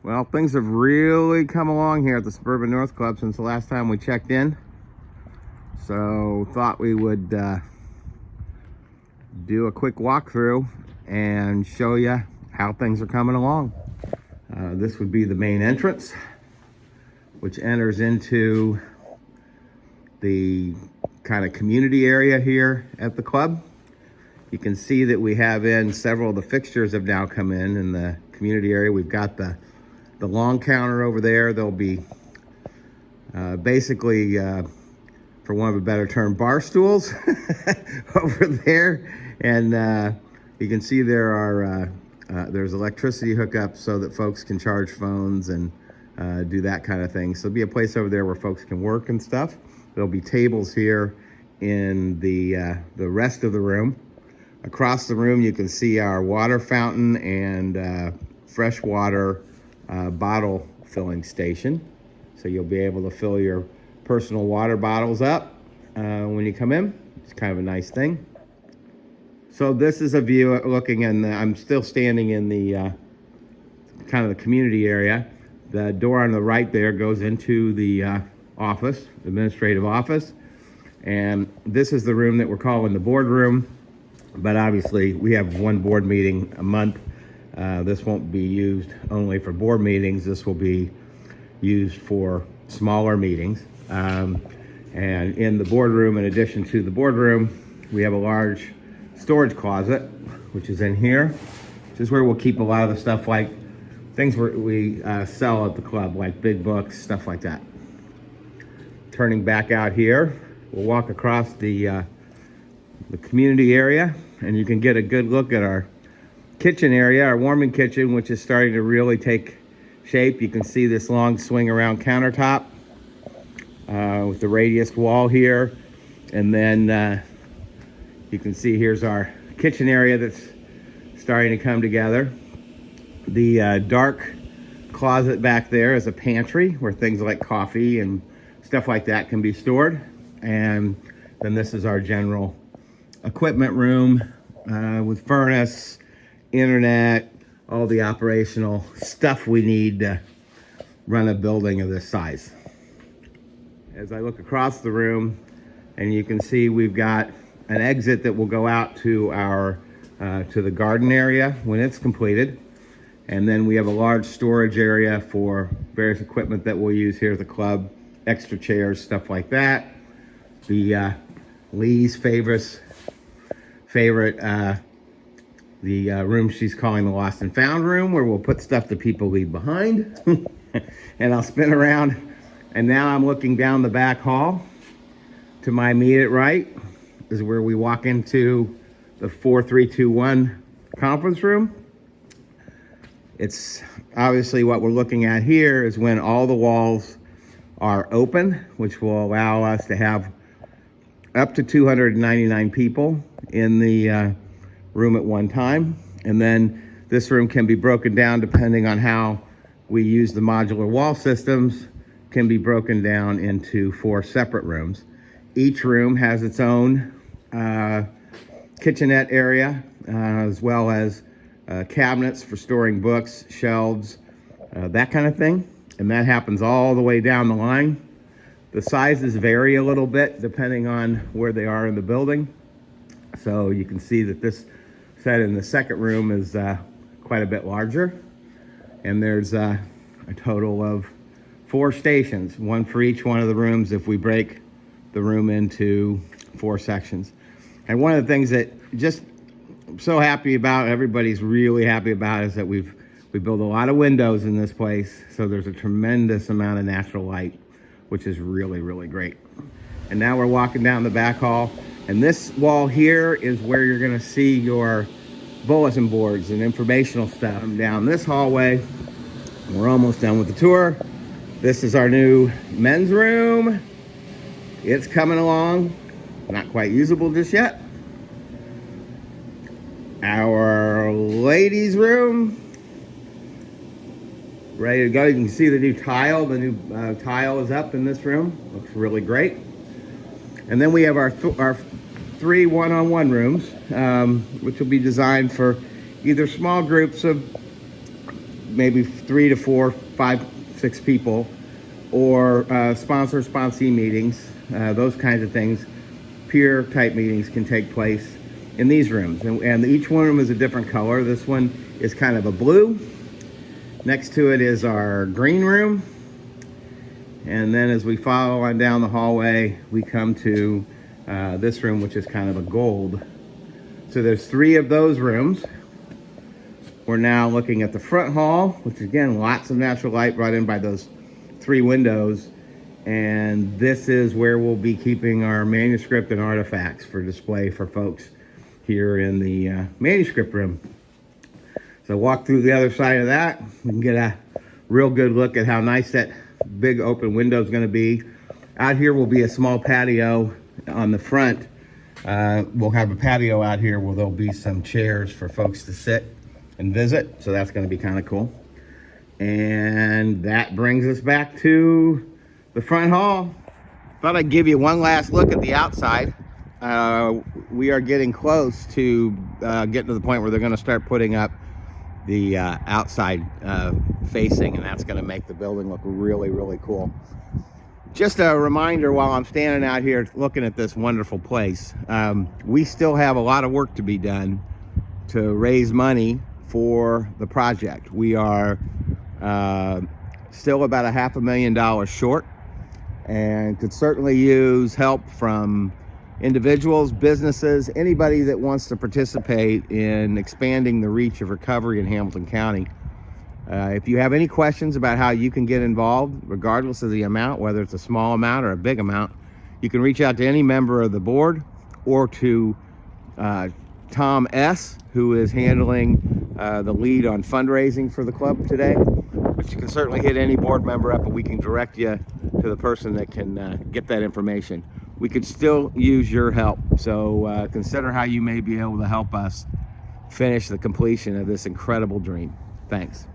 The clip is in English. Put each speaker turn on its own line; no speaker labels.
Well, things have really come along here at the Suburban North Club since the last time we checked in. So thought we would do a quick walkthrough and show you how things are coming along. This would be the main entrance, which enters into the kind of community area here at the club. You can see that we have in several of the fixtures have now come in the community area. We've got the long counter over there. There'll be basically, for want of a better term, bar stools over there. And you can see there are there's electricity hookups so that folks can charge phones and do that kind of thing. So there'll be a place over there where folks can work and stuff. There'll be tables here in the rest of the room. Across the room, you can see our water fountain and fresh water bottle filling station. So you'll be able to fill your personal water bottles up when you come in. It's kind of a nice thing. So this is a view looking in I'm still standing in the kind of the community area. The door on the right there goes into the office, administrative office. And this is the room that we're calling the boardroom. But obviously we have one board meeting a month. This won't be used only for board meetings. This will be used for smaller meetings. And in the boardroom, in addition to the boardroom, we have a large storage closet, which is in here. This is where we'll keep a lot of the stuff, like things we sell at the club, like big books, stuff like that. Turning back out here, we'll walk across the community area, and you can get a good look at our kitchen area, our warming kitchen, which is starting to really take shape. You can see this long swing around countertop with the radius wall here. And then you can see here's our kitchen area that's starting to come together. The dark closet back there is a pantry where things like coffee and stuff like that can be stored. And then this is our general equipment room with furnace, internet, all the operational stuff we need to run a building of this size. As I look across the room, and you can see we've got an exit that will go out to our to the garden area when it's completed. And then we have a large storage area for various equipment that we'll use here at the club, extra chairs, stuff like that. The Lee's favorite the room she's calling the lost and found room, where we'll put stuff that people leave behind. And I'll spin around, and now I'm looking down the back hall. To my immediate right is where we walk into the 4321 conference room. It's obviously what we're looking at here is when all the walls are open, which will allow us to have up to 299 people in the room at one time. And then this room can be broken down depending on how we use the modular wall systems, can be broken down into 4 separate rooms. Each room has its own kitchenette area, as well as cabinets for storing books, shelves, that kind of thing. And that happens all the way down the line. The sizes vary a little bit depending on where they are in the building. So you can see that this set in the second room is quite a bit larger. And there's a total of 4 stations, one for each one of the rooms if we break the room into 4 sections. And one of the things that just I'm so happy about, everybody's really happy about, is that we build a lot of windows in this place. So there's a tremendous amount of natural light, which is really, really great. And now we're walking down the back hall. And this wall here is where you're gonna see your bulletin boards and informational stuff. Down this hallway, we're almost done with the tour. This is our new men's room. It's coming along. Not quite usable just yet. Our ladies' room, ready to go. You can see the new tile. The new tile is up in this room. Looks really great. And then we have our 3 one-on-one rooms, which will be designed for either small groups of maybe 3 to 4, 5, 6 people, or sponsor-sponsee meetings, those kinds of things. Peer type meetings can take place in these rooms, and each one room is a different color. This one is kind of a blue. Next to it is our green room, and then as we follow on down the hallway, we come to this room, which is kind of a gold. So there's 3 of those rooms. We're now looking at the front hall, which again, lots of natural light brought in by those 3 windows. And this is where we'll be keeping our manuscript and artifacts for display for folks here in the manuscript room. So walk through the other side of that. We can get a real good look at how nice that big open window is going to be. Out here will be a small patio on the front. We'll have a patio out here where there'll be some chairs for folks to sit and visit. So that's going to be kind of cool. And that brings us back to the front hall. Thought I'd give you one last look at the outside. We are getting close to getting to the point where they're going to start putting up the outside facing, and that's going to make the building look really, really cool. Just a reminder while I'm standing out here looking at this wonderful place, we still have a lot of work to be done to raise money for the project. We are still about $500,000 short, and could certainly use help from individuals, businesses, anybody that wants to participate in expanding the reach of recovery in Hamilton County. If you have any questions about how you can get involved, regardless of the amount, whether it's a small amount or a big amount, you can reach out to any member of the board or to Tom S., who is handling the lead on fundraising for the club today. But you can certainly hit any board member up and we can direct you to the person that can get that information. We could still use your help, so consider how you may be able to help us finish the completion of this incredible dream. Thanks.